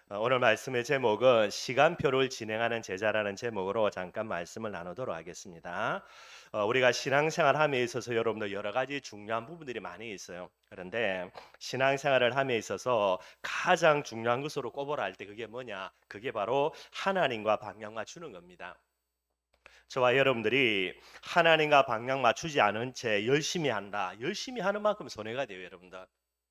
오늘 말씀의 제목은 시간표를 진행하는 제자라는 제목으로 잠깐 말씀을 나누도록 하겠습니다. 우리가 신앙생활 함에 있어서 여러분들 여러 가지 중요한 부분들이 많이 있어요. 그런데 신앙생활을 함에 있어서 가장 중요한 것으로 꼽으라 할 때 그게 뭐냐? 그게 바로 하나님과 방향 맞추는 겁니다. 저와 여러분들이 하나님과 방향 맞추지 않은 채 열심히 한다. 열심히 하는 만큼 손해가 돼요, 여러분들.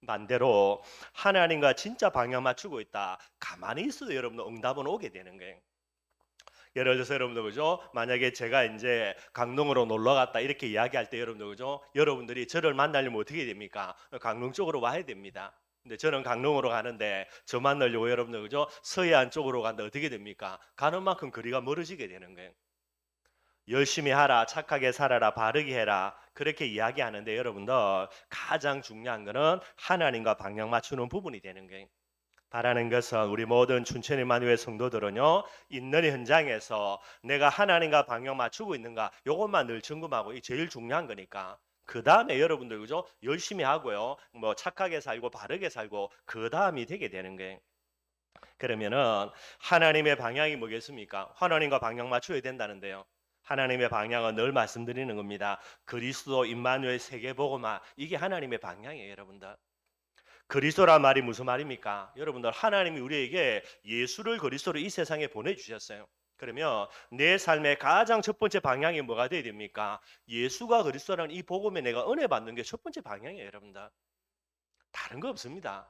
반대로 하나님과 진짜 방향 맞추고 있다. 가만히 있어도 여러분들 응답은 오게 되는 거예요. 예를 들어서 여러분들 그죠? 만약에 제가 이제 강릉으로 놀러 갔다 이렇게 이야기할 때 여러분들 그죠? 여러분들이 저를 만나려면 어떻게 됩니까? 강릉 쪽으로 와야 됩니다. 근데 저는 강릉으로 가는데 저 만나려고 여러분들 그죠? 서해안 쪽으로 간다 어떻게 됩니까? 가는 만큼 거리가 멀어지게 되는 거예요. 열심히 하라, 착하게 살아라, 바르게 해라. 그렇게 이야기하는데 여러분들 가장 중요한 거는 하나님과 방향 맞추는 부분이 되는 거예요. 바라는 것은 우리 모든 춘천 임마누엘 성도들은요. 있는 현장에서 내가 하나님과 방향 맞추고 있는가 요것만 늘 점검하고 이 제일 중요한 거니까. 그 다음에 여러분들 그죠? 열심히 하고요. 뭐 착하게 살고 바르게 살고 그 다음이 되게 되는 거예요. 그러면은 하나님의 방향이 뭐겠습니까? 하나님과 방향 맞춰야 된다는데요. 하나님의 방향은 늘 말씀드리는 겁니다. 그리스도 임마누엘 세계복음화 이게 하나님의 방향이에요, 여러분들. 그리스도란 말이 무슨 말입니까? 여러분들 하나님이 우리에게 예수를 그리스도로 이 세상에 보내주셨어요. 그러면 내 삶의 가장 첫 번째 방향이 뭐가 돼야 됩니까? 예수가 그리스도라는 이 복음에 내가 은혜 받는 게 첫 번째 방향이에요, 여러분들. 다른 거 없습니다.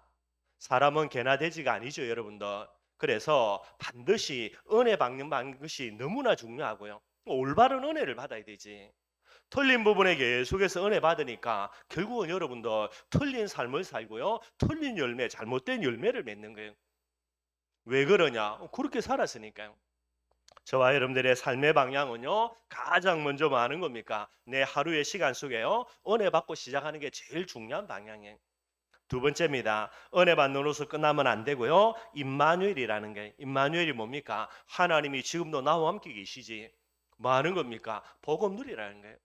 사람은 개나 돼지가 아니죠, 여러분들. 그래서 반드시 은혜 받는 것이 너무나 중요하고요. 올바른 은혜를 받아야 되지. 틀린 부분에 계속해서 은혜 받으니까 결국은 여러분들 틀린 삶을 살고요. 틀린 열매, 잘못된 열매를 맺는 거예요. 왜 그러냐? 그렇게 살았으니까요. 저와 여러분들의 삶의 방향은요. 가장 먼저 뭐 하는 겁니까? 내 하루의 시간 속에요. 은혜 받고 시작하는 게 제일 중요한 방향이에요. 두 번째입니다. 은혜 받는으로서 끝나면 안 되고요. 임마누엘이라는 게 임마누엘이 뭡니까? 하나님이 지금도 나와 함께 계시지. 뭐 하는 겁니까? 복음 누리라는 거예요.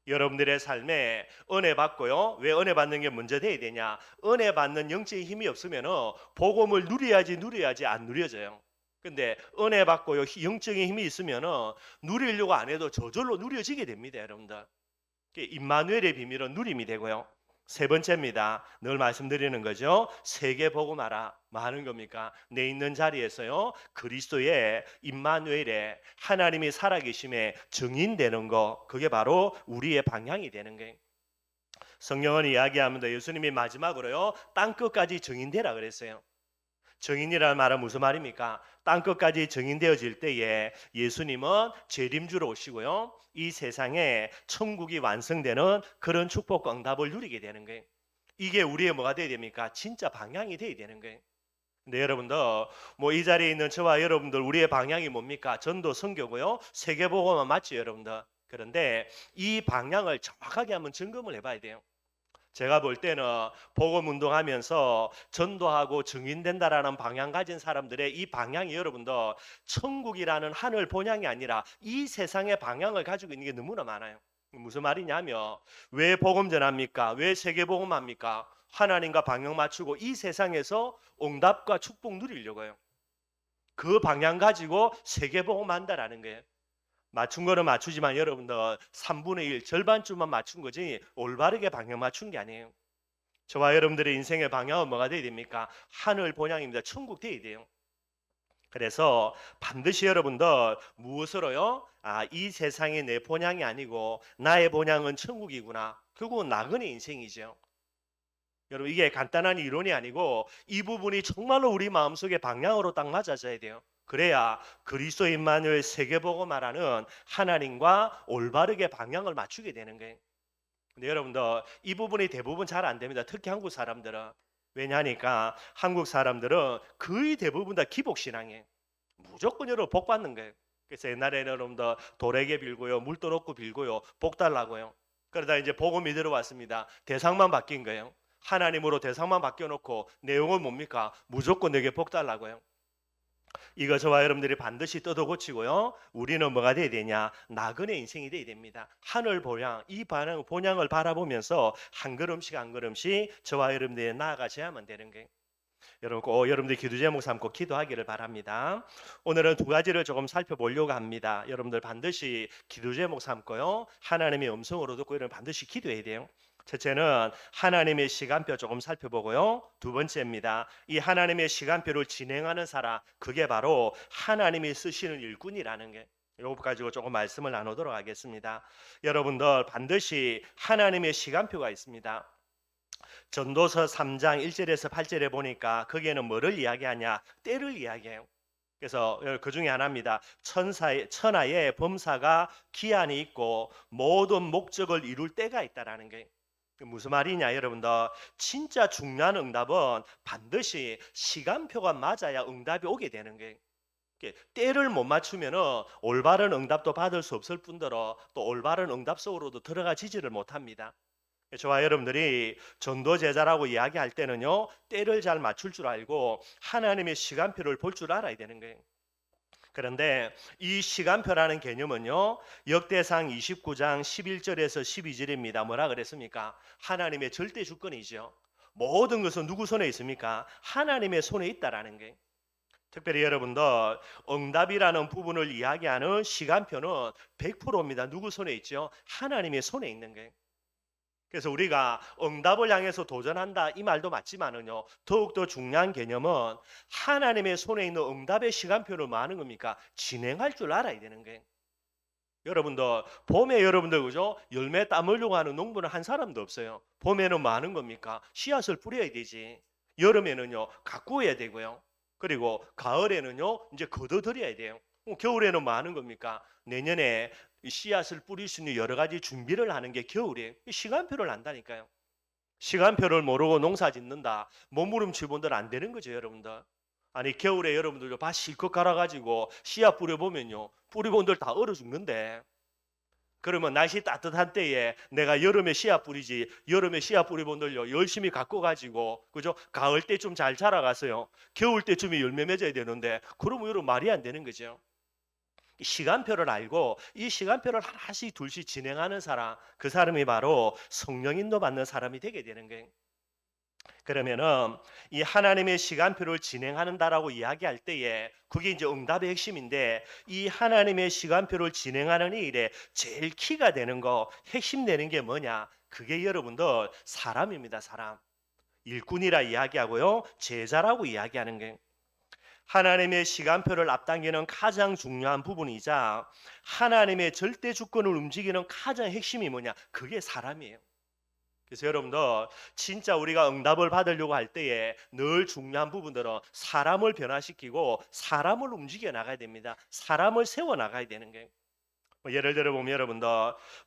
여러분들의 삶에 은혜 받고요. 왜 은혜 받는 게 먼저 돼야 되냐? 은혜 받는 영적인 힘이 없으면은 복음을 누려야지 안 누려져요. 근데 은혜 받고요. 영적인 힘이 있으면은 누리려고 안 해도 저절로 누려지게 됩니다, 여러분들. 임마누엘의 비밀은 누림이 되고요. 세 번째입니다. 늘 말씀드리는 거죠. 세계 복음하라. 뭐 하는 겁니까? 내 있는 자리에서요. 그리스도의 임마누엘의 하나님이 살아계심에 증인되는 거. 그게 바로 우리의 방향이 되는 거예요. 성경은 이야기하면서 예수님이 마지막으로요. 땅끝까지 증인되라 그랬어요. 증인이라는 말은 무슨 말입니까? 땅끝까지 증인되어질 때에 예수님은 재림주로 오시고요. 이 세상에 천국이 완성되는 그런 축복과 응답을 누리게 되는 거예요. 이게 우리의 뭐가 돼야 됩니까? 진짜 방향이 돼야 되는 거예요. 근데 여러분들 뭐 이 자리에 있는 저와 여러분들 우리의 방향이 뭡니까? 전도 선교고요. 세계복음만 맞죠, 여러분들. 그런데 이 방향을 정확하게 한번 점검을 해봐야 돼요. 제가 볼 때는 복음 운동하면서 전도하고 증인된다라는 방향 가진 사람들의 이 방향이 여러분들 천국이라는 하늘 본향이 아니라 이 세상의 방향을 가지고 있는 게 너무나 많아요. 무슨 말이냐면 왜 복음 전합니까? 왜 세계 복음합니까? 하나님과 방향 맞추고 이 세상에서 응답과 축복 누리려고 해요. 그 방향 가지고 세계 복음한다라는 거예요. 맞춘 거는 맞추지만 여러분들 3분의 1 절반쯤만 맞춘 거지 올바르게 방향 맞춘 게 아니에요. 저와 여러분들의 인생의 방향은 뭐가 돼야 됩니까? 하늘 본향입니다. 천국 돼야 돼요. 그래서 반드시 여러분들 무엇으로요? 이 세상이 내 본향이 아니고 나의 본향은 천국이구나. 결국은 나그네 인생이죠. 여러분 이게 간단한 이론이 아니고 이 부분이 정말로 우리 마음속의 방향으로 딱 맞아져야 돼요. 그래야 그리스도 임마누엘 세계복음화라는 하나님과 올바르게 방향을 맞추게 되는 거예요. 근데 여러분들 이 부분이 대부분 잘 안 됩니다. 특히 한국 사람들은. 왜냐하니까 한국 사람들은 거의 대부분 다 기복신앙이에요. 무조건 여러분 복 받는 거예요. 그래서 옛날에는 여러분들 돌에게 빌고요. 물도 넣고 빌고요. 복 달라고요. 그러다 이제 복음이 들어왔습니다. 대상만 바뀐 거예요. 하나님으로 대상만 바뀌어놓고 내용은 뭡니까? 무조건 내게 복 달라고요. 이거 저와 여러분들이 반드시 뜯어 고치고요. 우리는 뭐가 돼야 되냐? 나그네 인생이 돼야 됩니다. 하늘 본향, 이 본향을 바라보면서 한 걸음씩 한 걸음씩 저와 여러분들이 나아가셔야만 되는 거예요. 여러분 꼭 여러분들 기도 제목 삼고 기도하기를 바랍니다. 오늘은 두 가지를 조금 살펴보려고 합니다. 여러분들 반드시 기도 제목 삼고요. 하나님의 음성으로 듣고 여러분 반드시 기도해야 돼요. 첫째는 하나님의 시간표 조금 살펴보고요. 두 번째입니다. 이 하나님의 시간표를 진행하는 사람, 그게 바로 하나님이 쓰시는 일꾼이라는 게. 이거 가지고 조금 말씀을 나누도록 하겠습니다. 여러분들 반드시 하나님의 시간표가 있습니다. 전도서 3장 1절에서 8절에 보니까 거기에는 뭐를 이야기하냐? 때를 이야기해요. 그래서 그 중에 하나입니다. 천하의 범사가 기한이 있고 모든 목적을 이룰 때가 있다라는 게 무슨 말이냐 여러분들. 진짜 중요한 응답은 반드시 시간표가 맞아야 응답이 오게 되는 거예요. 때를 못 맞추면 올바른 응답도 받을 수 없을 뿐더러 또 올바른 응답 속으로도 들어가지지를 못합니다. 저와 여러분들이 전도 제자라고 이야기할 때는요, 때를 잘 맞출 줄 알고 하나님의 시간표를 볼 줄 알아야 되는 거예요. 그런데 이 시간표라는 개념은요, 역대상 29장 11절에서 12절입니다. 뭐라 그랬습니까? 하나님의 절대 주권이죠. 모든 것은 누구 손에 있습니까? 하나님의 손에 있다라는 게. 특별히 여러분들 응답이라는 부분을 이야기하는 시간표는 100%입니다. 누구 손에 있죠? 하나님의 손에 있는 게. 그래서 우리가 응답을 향해서 도전한다 이 말도 맞지만은요, 더욱더 중요한 개념은 하나님의 손에 있는 응답의 시간표를 뭐 하는 겁니까? 진행할 줄 알아야 되는 거예요. 여러분들 봄에 여러분들 그죠? 열매 따먹으려고 하는 농부는 한 사람도 없어요. 봄에는 뭐 하는 겁니까? 씨앗을 뿌려야 되지. 여름에는요 가꾸어야 되고요. 그리고 가을에는요 이제 걷어들여야 돼요. 겨울에는 뭐 하는 겁니까? 내년에 씨앗을 뿌릴 수 있는 여러 가지 준비를 하는 게 겨울이에요. 시간표를 안다니까요. 시간표를 모르고 농사 짓는다. 몸부림치본들 안 되는 거죠, 여러분들. 아니 겨울에 여러분들 밭 실컷 갈아가지고 씨앗 뿌려보면요, 뿌리본들 다 얼어 죽는데. 그러면 날씨 따뜻한 때에 내가 여름에 씨앗 뿌리지, 여름에 씨앗 뿌리본들요 열심히 갖고 가지고 그죠? 가을 때좀 잘 자라가서요 겨울 때쯤에 열매 맺어야 되는데 그러면 여러분 말이 안 되는 거죠. 시간표를 알고 이 시간표를 하나씩 둘씩 진행하는 사람, 그 사람이 바로 성령인도 받는 사람이 되게 되는 거예요. 그러면은 이 하나님의 시간표를 진행한다라고 이야기할 때에 그게 이제 응답의 핵심인데, 이 하나님의 시간표를 진행하는 일에 제일 키가 되는 거, 핵심 되는 게 뭐냐? 그게 여러분들 사람입니다. 사람. 일꾼이라 이야기하고요, 제자라고 이야기하는 게. 하나님의 시간표를 앞당기는 가장 중요한 부분이자 하나님의 절대 주권을 움직이는 가장 핵심이 뭐냐? 그게 사람이에요. 그래서 여러분들 진짜 우리가 응답을 받으려고 할 때에 늘 중요한 부분들은 사람을 변화시키고 사람을 움직여 나가야 됩니다. 사람을 세워 나가야 되는 게. 예를 들어 보면 여러분들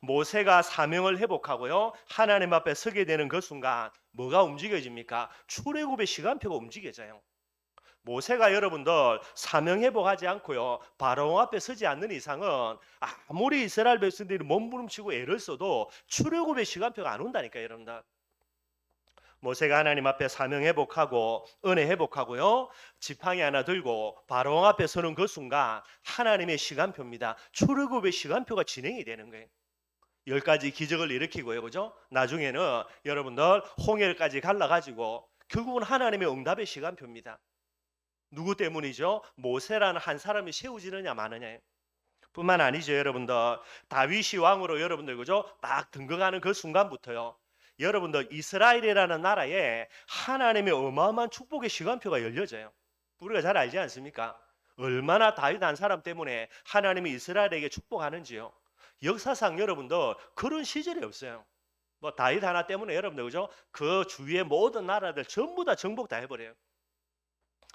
모세가 사명을 회복하고요 하나님 앞에 서게 되는 그 순간 뭐가 움직여집니까? 출애굽의 시간표가 움직여져요. 모세가 여러분들 사명회복하지 않고요 바로 앞에 서지 않는 이상은 아무리 이스라엘 백성들이 몸부림치고 애를 써도 출애굽의 시간표가 안 온다니까요. 여러분들 모세가 하나님 앞에 사명회복하고 은혜 회복하고요 지팡이 하나 들고 바로 앞에 서는 그 순간 하나님의 시간표입니다. 출애굽의 시간표가 진행이 되는 거예요. 10가지 기적을 일으키고요, 그죠? 나중에는 여러분들 홍해까지 갈라가지고 결국은 하나님의 응답의 시간표입니다. 누구 때문이죠? 모세라는 한 사람이 세워지느냐 마느냐. 뿐만 아니죠, 여러분들. 다윗이 왕으로 여러분들 그죠? 딱 등극하는 그 순간부터요. 여러분들 이스라엘이라는 나라에 하나님의 어마어마한 축복의 시간표가 열려져요. 우리가 잘 알지 않습니까? 얼마나 다윗 한 사람 때문에 하나님이 이스라엘에게 축복하는지요. 역사상 여러분들 그런 시절이 없어요. 뭐 다윗 하나 때문에 여러분들 그죠? 그 주위의 모든 나라들 전부 다 정복 다 해버려요.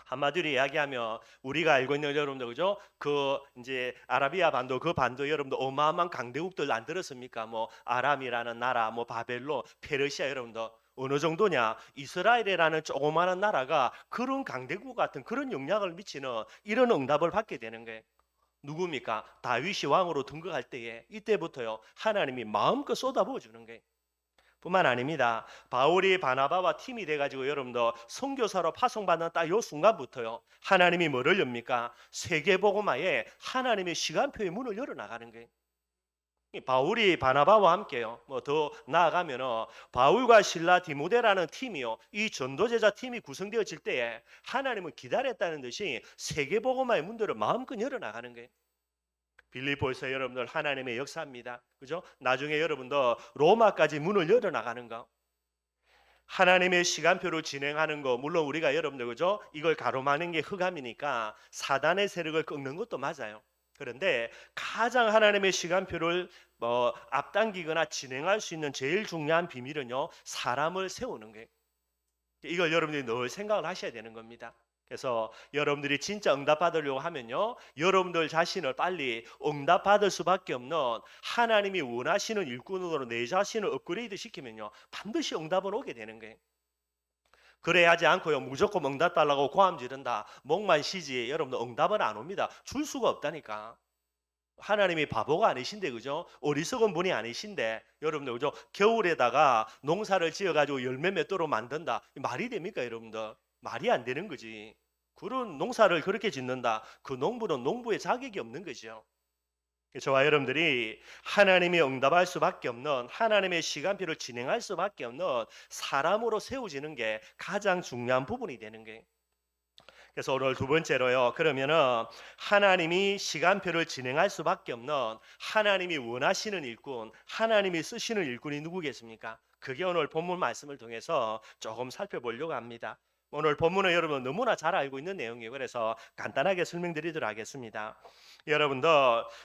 한마디로 이야기하면 우리가 알고 있는 여러분들 그죠? 그 이제 아라비아 반도 그 반도 여러분들 어마어마한 강대국들 안 들었습니까? 뭐 아람이라는 나라, 뭐 바벨론, 페르시아 여러분들 어느 정도냐? 이스라엘이라는 조그마한 나라가 그런 강대국 같은 그런 영향을 미치는 이런 응답을 받게 되는 거예요. 누굽니까? 다윗이 왕으로 등극할 때에 이때부터요 하나님이 마음껏 쏟아부어 주는 거예요. 뿐만 아닙니다. 바울이 바나바와 팀이 돼가지고 여러분들 선교사로 파송받는 딱 요 순간부터요 하나님이 뭐를 엽니까? 세계복음화에 하나님의 시간표의 문을 열어나가는 거예요. 이 바울이 바나바와 함께요. 뭐 더 나아가면은 바울과 실라 디모데라는 팀이요. 이 전도제자 팀이 구성되어질 때에 하나님은 기다렸다는 듯이 세계복음화의 문들을 마음껏 열어나가는 거예요. 빌립보에서 여러분들 하나님의 역사입니다. 그죠? 나중에 여러분들 로마까지 문을 열어나가는 거. 하나님의 시간표를 진행하는 거 물론 우리가 여러분들 그죠? 이걸 가로막는 게 흑암이니까 사단의 세력을 꺾는 것도 맞아요. 그런데 가장 하나님의 시간표를 앞당기거나 진행할 수 있는 제일 중요한 비밀은요. 사람을 세우는 거예요. 이걸 여러분들이 늘 생각을 하셔야 되는 겁니다. 그래서 여러분들이 진짜 응답 받으려고 하면요. 여러분들 자신을 빨리 응답 받을 수밖에 없는 하나님이 원하시는 일꾼으로 내 자신을 업그레이드 시키면요. 반드시 응답은 오게 되는 거예요. 그래야지 않고요. 무조건 응답 달라고 고함 지른다. 목만 쉬지. 여러분들 응답은 안 옵니다. 줄 수가 없다니까. 하나님이 바보가 아니신데 그죠? 어리석은 분이 아니신데 여러분들 그죠? 겨울에다가 농사를 지어가지고 열매 맺도록 만든다. 말이 됩니까 여러분들? 말이 안 되는 거지. 그런 농사를 그렇게 짓는다. 그 농부는 농부의 자격이 없는 거죠. 저와 여러분들이 하나님이 응답할 수밖에 없는 하나님의 시간표를 진행할 수밖에 없는 사람으로 세워지는 게 가장 중요한 부분이 되는 거예요. 그래서 오늘 두 번째로요. 그러면은 하나님이 시간표를 진행할 수밖에 없는 하나님이 원하시는 일꾼, 하나님이 쓰시는 일꾼이 누구겠습니까? 그게 오늘 본문 말씀을 통해서 조금 살펴보려고 합니다. 오늘 본문은 여러분 너무나 잘 알고 있는 내용이에요. 그래서 간단하게 설명드리도록 하겠습니다. 여러분들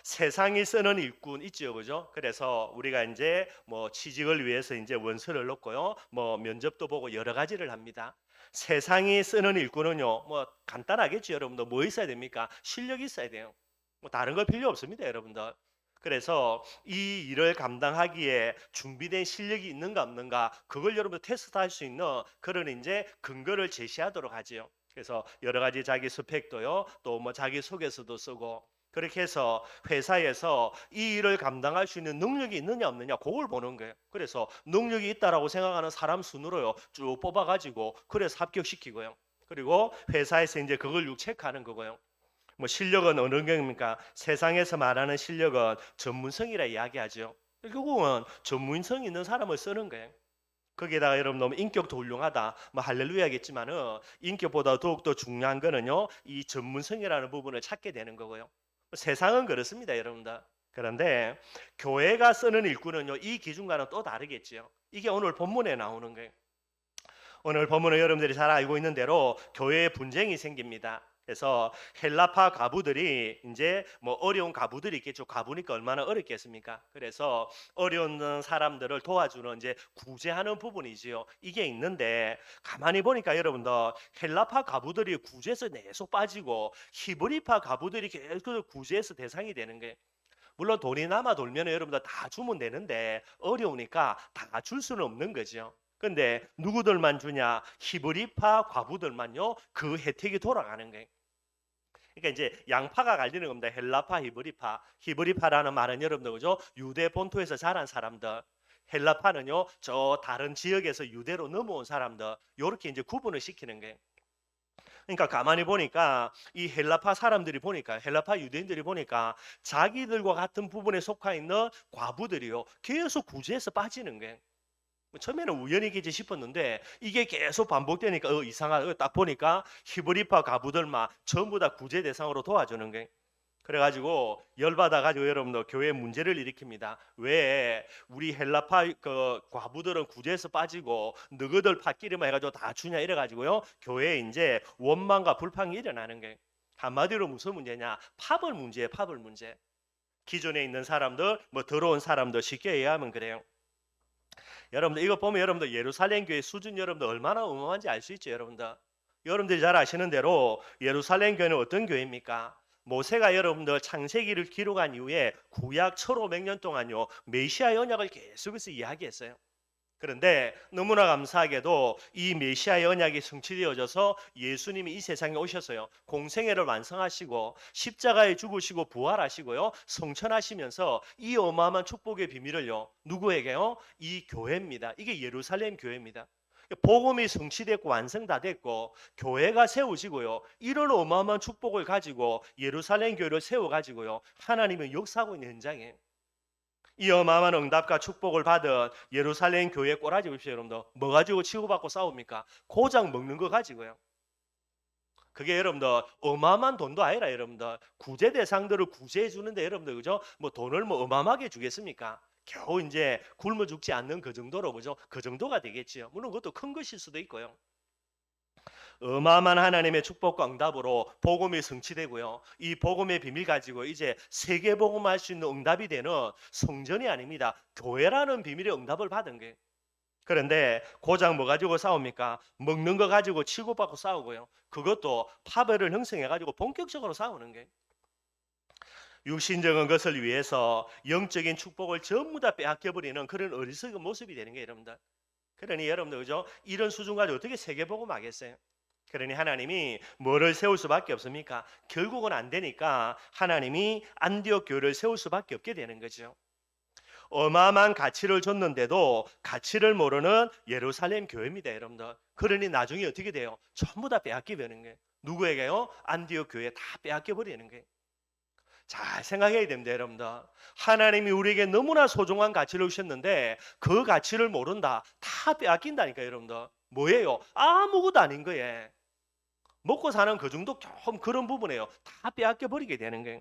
세상이 쓰는 일꾼 있죠, 그죠? 그래서 우리가 이제 뭐 취직을 위해서 이제 원서를 넣고요, 뭐 면접도 보고 여러 가지를 합니다. 세상이 쓰는 일꾼은요, 뭐 간단하겠죠, 여러분들. 뭐 있어야 됩니까? 실력이 있어야 돼요. 뭐 다른 거 필요 없습니다, 여러분들. 그래서 이 일을 감당하기에 준비된 실력이 있는가 없는가 그걸 여러분 테스트할 수 있는 그런 이제 근거를 제시하도록 하지요. 그래서 여러 가지 자기 스펙도요, 또 뭐 자기 소개서도 쓰고 그렇게 해서 회사에서 이 일을 감당할 수 있는 능력이 있느냐 없느냐 그걸 보는 거예요. 그래서 능력이 있다라고 생각하는 사람 순으로요 쭉 뽑아가지고 그래서 합격시키고요. 그리고 회사에서 이제 그걸 쭉 체크하는 거고요. 뭐 실력은 어느 경입니까? 세상에서 말하는 실력은 전문성이라 이야기하죠. 결국은 전문성 있는 사람을 쓰는 거예요. 거기에다가 여러분 너무 인격도 훌륭하다 뭐 할렐루야겠지만은 인격보다 더욱더 중요한 거는요 이 전문성이라는 부분을 찾게 되는 거고요. 세상은 그렇습니다 여러분들. 그런데 교회가 쓰는 일꾼은요 이 기준과는 또 다르겠지요. 이게 오늘 본문에 나오는 거예요. 오늘 본문은 여러분들이 잘 알고 있는 대로 교회에 분쟁이 생깁니다. 그래서 헬라파 가부들이 이제 뭐 어려운 가부들이 있겠죠. 가부니까 얼마나 어렵겠습니까? 그래서 어려운 사람들을 도와주는 이제 구제하는 부분이지요. 이게 있는데 가만히 보니까 여러분들 헬라파 가부들이 구제에서 계속 빠지고 히브리파 가부들이 계속 구제에서 대상이 되는 게 물론 돈이 남아 돌면 여러분들 다 주면 되는데 어려우니까 다 줄 수는 없는 거죠. 근데 누구들만 주냐? 히브리파 과부들만요. 그 혜택이 돌아가는 거예요. 그러니까 이제 양파가 갈리는 겁니다. 헬라파, 히브리파. 히브리파라는 말은 여러분들 그죠? 유대 본토에서 자란 사람들. 헬라파는요. 저 다른 지역에서 유대로 넘어온 사람들. 요렇게 이제 구분을 시키는 거예요. 그러니까 가만히 보니까 이 헬라파 사람들이 보니까 헬라파 유대인들이 보니까 자기들과 같은 부분에 속해 있는 과부들이요. 계속 구제해서 빠지는 거예요. 처음에는 우연이겠지 싶었는데 이게 계속 반복되니까 이상하다. 딱 보니까 히브리파 가부들만 전부 다 구제 대상으로 도와주는 게 그래가지고 열받아가지고 여러분들 교회에 문제를 일으킵니다. 왜 우리 헬라파 그 과부들은 구제에서 빠지고 너희들 팥기름만 해가지고 다 주냐 이래가지고요 교회에 이제 원망과 불평이 일어나는 게 한마디로 무슨 문제냐? 파벌 문제예요. 파벌 문제. 기존에 있는 사람들 뭐 들어온 사람들 쉽게 이해하면 그래요. 여러분들 이거 보면 여러분들 예루살렘 교회 수준 여러분들 얼마나 어마어마한지 알 수 있죠, 여러분들. 여러분들이 잘 아시는 대로 예루살렘 교회는 어떤 교회입니까? 모세가 여러분들 창세기를 기록한 이후에 구약 1500년 동안요 메시아 언약을 계속해서 이야기했어요. 그런데 너무나 감사하게도 이 메시아의 언약이 성취되어져서 예수님이 이 세상에 오셨어요. 공생애를 완성하시고 십자가에 죽으시고 부활하시고요. 성천하시면서 이 어마어마한 축복의 비밀을요. 누구에게요? 이 교회입니다. 이게 예루살렘 교회입니다. 복음이 성취됐고 완성 다 됐고 교회가 세우시고요. 이런 어마어마한 축복을 가지고 예루살렘 교회를 세워가지고요. 하나님은 역사하고 있는 현장에 이 어마어마한 응답과 축복을 받은 예루살렘 교회 꼬라지 보십시오, 여러분들. 뭐 가지고 치고받고 싸웁니까? 고작 먹는 거 가지고요. 그게 여러분들 어마어마한 돈도 아니라 여러분들 구제 대상들을 구제해 주는데 여러분들 그죠? 뭐 돈을 뭐 어마어마하게 주겠습니까? 겨우 이제 굶어 죽지 않는 그 정도로 그죠? 그 정도가 되겠지요. 물론 그것도 큰 것일 수도 있고요. 어마어마한 하나님의 축복과 응답으로 복음이 성취되고요. 이 복음의 비밀 가지고 이제 세계 복음할 수 있는 응답이 되는 성전이 아닙니다. 교회라는 비밀의 응답을 받은 게. 그런데 고작 뭐 가지고 싸웁니까? 먹는 거 가지고 치고받고 싸우고요. 그것도 파벌을 형성해 가지고 본격적으로 싸우는 게. 육신적인 것을 위해서 영적인 축복을 전부 다 빼앗겨 버리는 그런 어리석은 모습이 되는 게 여러분들. 그러니 여러분들 그죠? 이런 수준 가지고 어떻게 세계 복음 하겠어요? 그러니 하나님이 뭐를 세울 수밖에 없습니까? 결국은 안 되니까 하나님이 안디옥 교회를 세울 수밖에 없게 되는 거죠. 어마어마한 가치를 줬는데도 가치를 모르는 예루살렘 교회입니다, 여러분들. 그러니 나중에 어떻게 돼요? 전부 다 빼앗겨 버리는 거예요. 누구에게요? 안디옥 교회 다 빼앗겨 버리는 거예요. 잘 생각해야 됩니다, 여러분들. 하나님이 우리에게 너무나 소중한 가치를 주셨는데 그 가치를 모른다. 다 빼앗긴다니까, 여러분들. 뭐예요? 아무것도 아닌 거예요. 먹고 사는 그 정도 좀 그런 부분이에요. 다 빼앗겨 버리게 되는 거예요.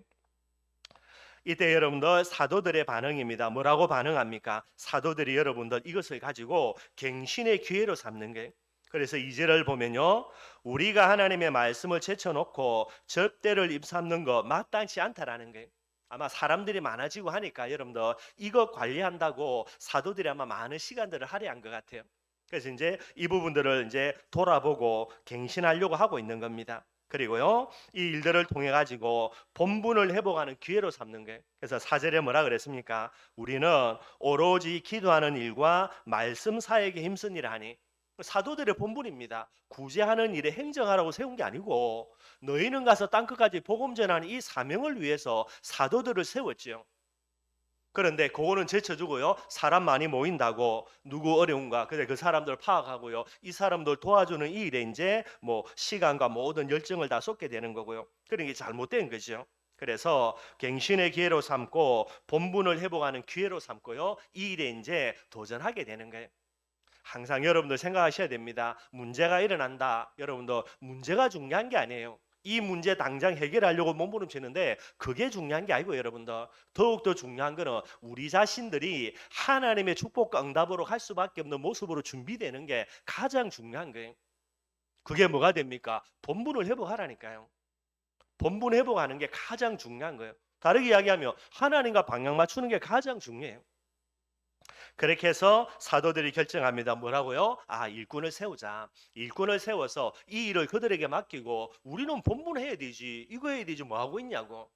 이때 여러분들 사도들의 반응입니다. 뭐라고 반응합니까? 사도들이 여러분들 이것을 가지고 갱신의 기회로 삼는 거예요. 그래서 2절을 보면요. 우리가 하나님의 말씀을 제쳐놓고 접대를 입삼는 거 마땅치 않다라는 거예요. 아마 사람들이 많아지고 하니까 여러분들 이거 관리한다고 사도들이 아마 많은 시간들을 할애한 것 같아요. 그래서 이제 이 부분들을 이제 돌아보고 갱신하려고 하고 있는 겁니다. 그리고요, 이 일들을 통해 가지고 본분을 회복하는 기회로 삼는 거예요. 그래서 4절에 뭐라 그랬습니까? 우리는 오로지 기도하는 일과 말씀 사역에 힘쓰니라 하니 사도들의 본분입니다. 구제하는 일에 행정하라고 세운 게 아니고 너희는 가서 땅끝까지 복음 전하는 이 사명을 위해서 사도들을 세웠지요. 그런데 그거는 제쳐주고요. 사람 많이 모인다고 누구 어려운가 그래 그 사람들 파악하고요. 이 사람들 도와주는 이 일에 이제 뭐 시간과 모든 열정을 다 쏟게 되는 거고요. 그런 게 잘못된 거죠. 그래서 갱신의 기회로 삼고 본분을 회복하는 기회로 삼고요. 이 일에 이제 도전하게 되는 거예요. 항상 여러분들 생각하셔야 됩니다. 문제가 일어난다. 여러분들 문제가 중요한 게 아니에요. 이 문제 당장 해결하려고 몸부림치는데 그게 중요한 게 아니고 여러분들 더욱더 중요한 거는 우리 자신들이 하나님의 축복과 응답으로 할 수밖에 없는 모습으로 준비되는 게 가장 중요한 거예요. 그게 뭐가 됩니까? 본분을 회복하라니까요. 본분 회복하는 게 가장 중요한 거예요. 다르게 이야기하면 하나님과 방향 맞추는 게 가장 중요해요. 그렇게 해서 사도들이 결정합니다. 뭐라고요? 일꾼을 세우자. 일꾼을 세워서 이 일을 그들에게 맡기고 우리는 본분해야 되지. 이거 해야 되지. 뭐 하고 있냐고.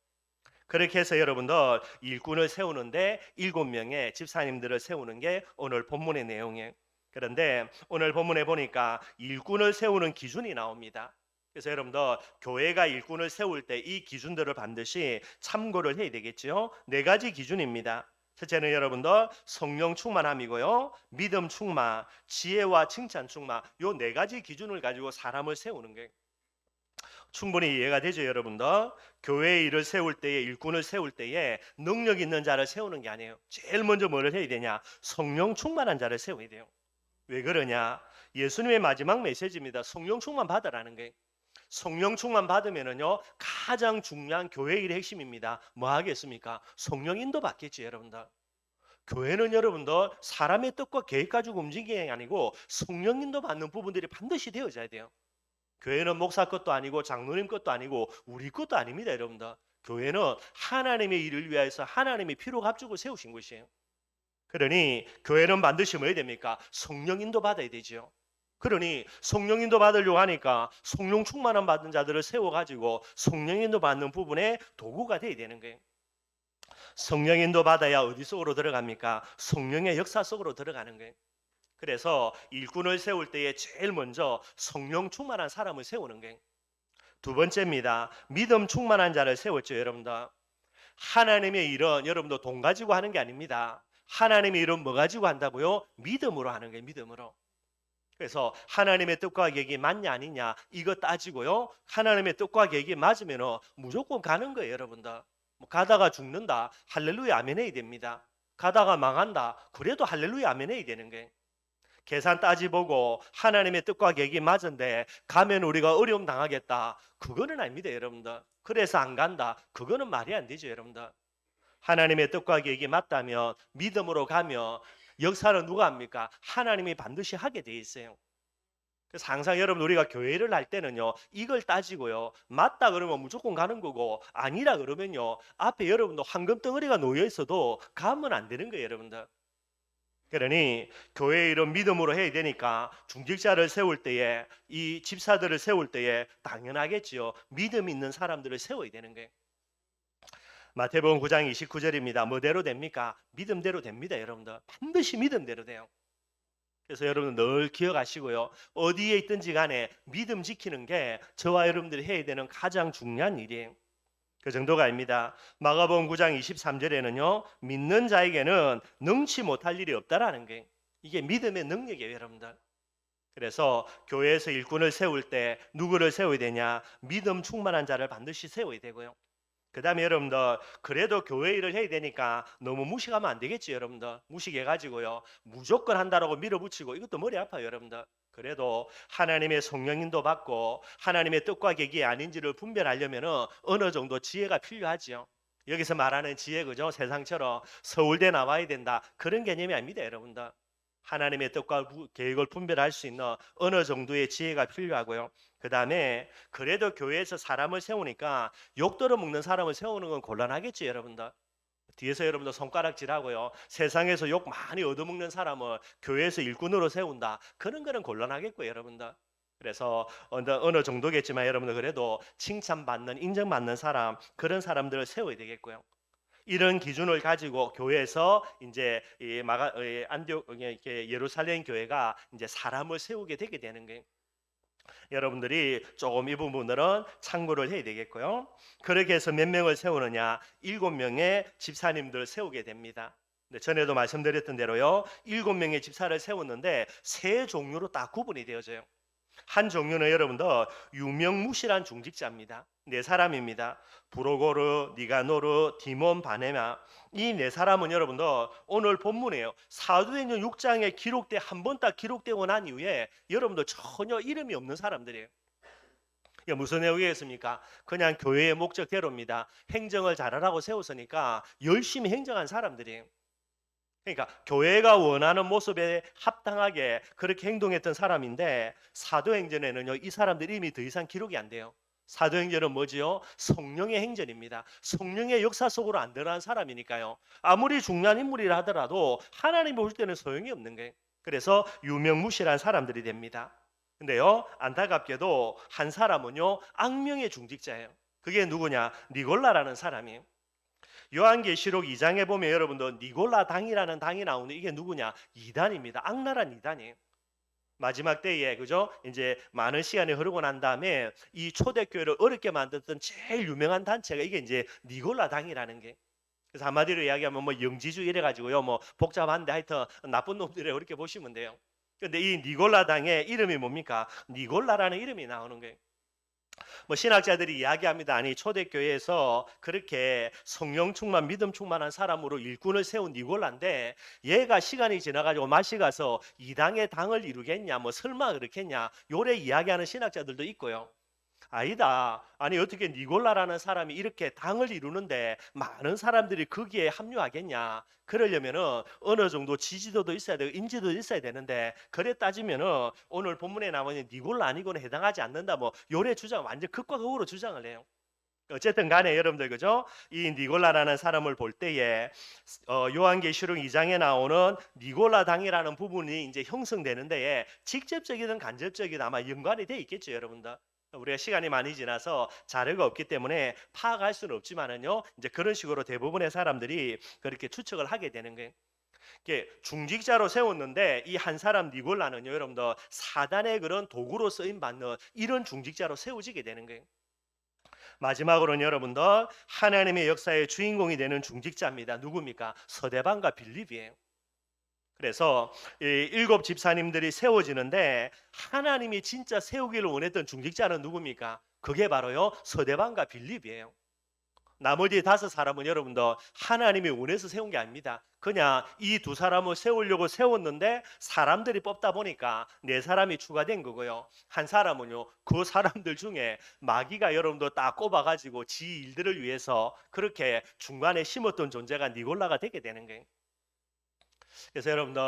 그렇게 해서 여러분들 일꾼을 세우는데 7명의 집사님들을 세우는 게 오늘 본문의 내용이에요. 그런데 오늘 본문에 보니까 일꾼을 세우는 기준이 나옵니다. 그래서 여러분들 교회가 일꾼을 세울 때 이 기준들을 반드시 참고를 해야 되겠죠. 4가지 기준입니다. 첫째는 여러분들 성령 충만함이고요. 믿음 충만, 지혜와 칭찬 충만. 요 4가지 기준을 가지고 사람을 세우는 게 충분히 이해가 되죠, 여러분들. 교회 일을 세울 때에 일꾼을 세울 때에 능력 있는 자를 세우는 게 아니에요. 제일 먼저 뭐를 해야 되냐? 성령 충만한 자를 세워야 돼요. 왜 그러냐? 예수님의 마지막 메시지입니다. 성령 충만 받으라는 게. 성령 충만 받으면은요 가장 중요한 교회 일의 핵심입니다. 뭐 하겠습니까? 성령 인도 받겠지 여러분들. 교회는 여러분들 사람의 뜻과 계획 가지고 움직이는 게 아니고 성령 인도 받는 부분들이 반드시 되어져야 돼요. 교회는 목사 것도 아니고 장로님 것도 아니고 우리 것도 아닙니다 여러분들. 교회는 하나님의 일을 위해서 하나님의 피로 값주고 세우신 것이에요. 그러니 교회는 반드시 뭐 해야 됩니까? 성령 인도 받아야 되죠. 그러니 성령 인도 받으려고 하니까 성령 충만함 받은 자들을 세워가지고 성령 인도 받는 부분에 도구가 돼야 되는 거예요. 성령 인도 받아야 어디 속으로 들어갑니까? 성령의 역사 속으로 들어가는 거예요. 그래서 일꾼을 세울 때에 제일 먼저 성령 충만한 사람을 세우는 거예요. 두 번째입니다. 믿음 충만한 자를 세웠죠, 여러분들. 하나님의 일은 여러분도 돈 가지고 하는 게 아닙니다. 하나님의 일은 뭐 가지고 한다고요? 믿음으로 하는 거예요, 믿음으로. 그래서 하나님의 뜻과 계획이 맞냐 아니냐 이거 따지고요. 하나님의 뜻과 계획이 맞으면 무조건 가는 거예요, 여러분들. 뭐 가다가 죽는다. 할렐루야 아멘 해야 됩니다. 가다가 망한다. 그래도 할렐루야 아멘 해야 되는 거예요. 계산 따지보고 하나님의 뜻과 계획이 맞은데 가면 우리가 어려움 당하겠다. 그거는 아닙니다, 여러분들. 그래서 안 간다. 그거는 말이 안 되죠, 여러분들. 하나님의 뜻과 계획이 맞다면 믿음으로 가면 역사는 누가 합니까? 하나님이 반드시 하게 돼 있어요. 그래서 항상 여러분 우리가 교회를 할 때는요 이걸 따지고요 맞다 그러면 무조건 가는 거고 아니라 그러면요 앞에 여러분도 황금 덩어리가 놓여 있어도 가면 안 되는 거예요, 여러분들. 그러니 교회 이런 믿음으로 해야 되니까 중직자를 세울 때에 이 집사들을 세울 때에 당연하겠지요. 믿음 있는 사람들을 세워야 되는 거예요. 마태복음 9장 29절입니다. 뭐대로 됩니까? 믿음대로 됩니다, 여러분들. 반드시 믿음대로 돼요. 그래서 여러분 늘 기억하시고요. 어디에 있든지 간에 믿음 지키는 게 저와 여러분들이 해야 되는 가장 중요한 일이에요. 그 정도가 아닙니다. 마가복음 9장 23절에는요. 믿는 자에게는 능치 못할 일이 없다라는 게 이게 믿음의 능력이에요, 여러분들. 그래서 교회에서 일꾼을 세울 때 누구를 세워야 되냐? 믿음 충만한 자를 반드시 세워야 되고요. 그 다음에 여러분들 그래도 교회 일을 해야 되니까 너무 무식하면 안 되겠지, 여러분들. 무식해가지고요 무조건 한다라고 밀어붙이고 이것도 머리 아파요, 여러분들. 그래도 하나님의 성령인도 받고 하나님의 뜻과 계획이 아닌지를 분별하려면 어느 정도 지혜가 필요하지요. 여기서 말하는 지혜, 그죠? 세상처럼 서울대 나와야 된다 그런 개념이 아닙니다, 여러분들. 하나님의 뜻과 계획을 분별할 수 있는 어느 정도의 지혜가 필요하고요. 그 다음에 그래도 교회에서 사람을 세우니까 욕 들어먹는 사람을 세우는 건 곤란하겠지, 여러분들. 뒤에서 여러분들 손가락질하고요. 세상에서 욕 많이 얻어먹는 사람을 교회에서 일꾼으로 세운다. 그런 거는 곤란하겠고요, 여러분들. 그래서 어느 정도겠지만 여러분들 그래도 칭찬받는, 인정받는 사람, 그런 사람들을 세워야 되겠고요. 이런 기준을 가지고 교회에서 이제 안디옥 예루살렘 교회가 이제 사람을 세우게 되게 되는 거예요. 여러분들이 조금 이 부분들은 참고를 해야 되겠고요. 그렇게 해서 몇 명을 세우느냐? 7명의 집사님들을 세우게 됩니다. 전에도 말씀드렸던 대로요. 7명의 집사를 세웠는데 세 종류로 딱 구분이 되어져요. 한 종류는 여러분들 유명무실한 중직자입니다. 네 사람입니다. 브로고르, 니가노르, 디몬, 바네마. 이 네 사람은 여러분들 오늘 본문이에요. 사도행전 6장에 기록돼 한 번 딱 기록되고 난 이후에 여러분들 전혀 이름이 없는 사람들이에요. 이게 무슨 내용이겠습니까? 그냥 교회의 목적대로입니다. 행정을 잘하라고 세웠으니까 열심히 행정한 사람들이에요. 그러니까 교회가 원하는 모습에 합당하게 그렇게 행동했던 사람인데 사도행전에는요 이 사람들 이름이 더 이상 기록이 안 돼요. 사도행전은 뭐지요? 성령의 행전입니다. 성령의 역사 속으로 안 들어간 사람이니까요. 아무리 중요한 인물이라 하더라도 하나님 볼 때는 소용이 없는 거예요. 그래서 유명무실한 사람들이 됩니다. 근데요 안타깝게도 한 사람은요 악명의 중직자예요. 그게 누구냐? 니골라라는 사람이에요. 요한계시록 2장에 보면 여러분들 니골라 당이라는 당이 나오는 이게 누구냐? 이단입니다. 악랄한 이단이에요. 마지막 때에 그죠? 이제 많은 시간이 흐르고 난 다음에 이 초대교회를 어렵게 만들었던 제일 유명한 단체가 이게 이제 니골라 당이라는 게. 그래서 한마디로 이야기하면 뭐 영지주 이래 가지고요. 뭐 복잡한데 하여튼 나쁜 놈들이 그렇게 보시면 돼요. 근데 이 니골라 당의 이름이 뭡니까? 니골라라는 이름이 나오는 거예요. 뭐 신학자들이 이야기합니다. 아니 초대교회에서 그렇게 성령 충만 믿음 충만한 사람으로 일꾼을 세운 니골라인데 얘가 시간이 지나가지고 맛이 가서 이당의 당을 이루겠냐 뭐 설마 그렇겠냐 요래 이야기하는 신학자들도 있고요. 아니다. 아니 어떻게 니골라라는 사람이 이렇게 당을 이루는데 많은 사람들이 거기에 합류하겠냐. 그러려면은 어느 정도 지지도도 있어야 되고 인지도 있어야 되는데 그래 따지면은 오늘 본문에 나오는 니골라 아니고는 해당하지 않는다. 뭐 요래 주장 완전 극과 극으로 주장을 해요. 어쨌든 간에 여러분들 그죠? 이 니골라라는 사람을 볼 때에 요한계시록 2장에 나오는 니골라 당이라는 부분이 이제 형성되는 데에 직접적이든 간접적이든 아마 연관이 돼 있겠죠, 여러분들. 우리가 시간이 많이 지나서 자료가 없기 때문에 파악할 수는 없지만은요. 이제 그런 식으로 대부분의 사람들이 그렇게 추측을 하게 되는 거예요. 이게 중직자로 세웠는데 이 한 사람 니골라는요, 여러분들 사단의 그런 도구로 쓰임 받는 이런 중직자로 세워지게 되는 거예요. 마지막으로는 여러분들 하나님의 역사의 주인공이 되는 중직자입니다. 누굽니까? 서대반과 빌립이에요. 그래서 이 7 집사님들이 세워지는데 하나님이 진짜 세우기를 원했던 중직자는 누굽니까? 그게 바로요 서대반과 빌립이에요. 나머지 다섯 사람은 여러분들 하나님이 원해서 세운 게 아닙니다. 그냥 이 두 사람을 세우려고 세웠는데 사람들이 뽑다 보니까 네 사람이 추가된 거고요. 한 사람은요, 그 사람들 중에 마귀가 여러분들 딱 꼽아가지고 지 일들을 위해서 그렇게 중간에 심었던 존재가 니골라가 되게 되는 거예요. 그래서 여러분들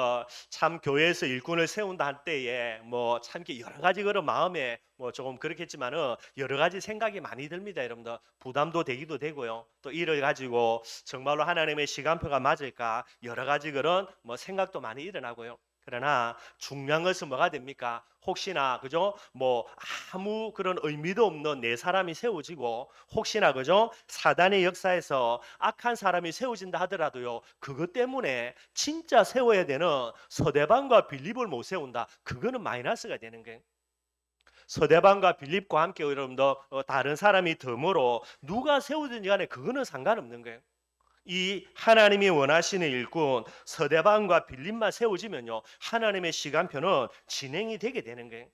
참 교회에서 일꾼을 세운다 할 때에 뭐 참 여러 가지 그런 마음에 뭐 조금 그렇겠지만은 여러 가지 생각이 많이 듭니다. 여러분들 부담도 되기도 되고요. 또 이를 가지고 정말로 하나님의 시간표가 맞을까 여러 가지 그런 뭐 생각도 많이 일어나고요. 그러나 중요한 것은 뭐가 됩니까? 혹시나 그죠? 뭐 아무 그런 의미도 없는 네 사람이 세워지고 혹시나 그죠? 사단의 역사에서 악한 사람이 세워진다 하더라도요. 그것 때문에 진짜 세워야 되는 서대반과 빌립을 못 세운다. 그거는 마이너스가 되는 거예요. 서대반과 빌립과 함께 여러분들 다른 사람이 덤으로 누가 세우든지 간에 그거는 상관없는 거예요. 이 하나님이 원하시는 일꾼 서대반과 빌립만 세워지면요. 하나님의 시간표는 진행이 되게 되는 거예요.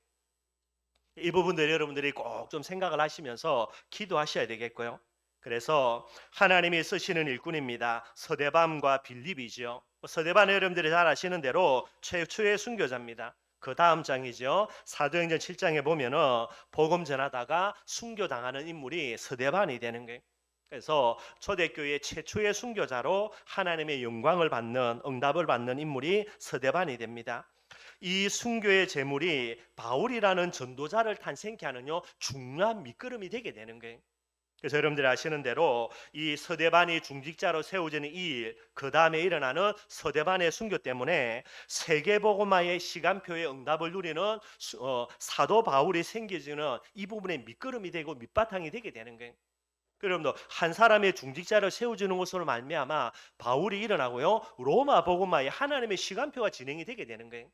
이 부분들 여러분들이 꼭 좀 생각을 하시면서 기도하셔야 되겠고요. 그래서 하나님이 쓰시는 일꾼입니다. 서대반과 빌립이죠. 서대반은 여러분들이 잘 아시는 대로 최초의 순교자입니다. 그 다음 장이죠. 사도행전 7장에 보면은 복음 전하다가 순교당하는 인물이 서대반이 되는 거예요. 그래서 초대교회 최초의 순교자로 하나님의 영광을 받는 응답을 받는 인물이 서대반이 됩니다. 이 순교의 제물이 바울이라는 전도자를 탄생케 하는요 중요한 밑거름이 되게 되는 거예요. 그래서 여러분들이 아시는 대로 이 서대반이 중직자로 세워지는 이 일, 그 다음에 일어나는 서대반의 순교 때문에 세계복음화의 시간표의 응답을 누리는 사도 바울이 생겨지는 이 부분의 밑거름이 되고 밑바탕이 되게 되는 거예요. 여러분들 한 사람의 중직자를 세워주는 것으로 말미암아 바울이 일어나고요 로마 복음화의 하나님의 시간표가 진행이 되게 되는 거예요.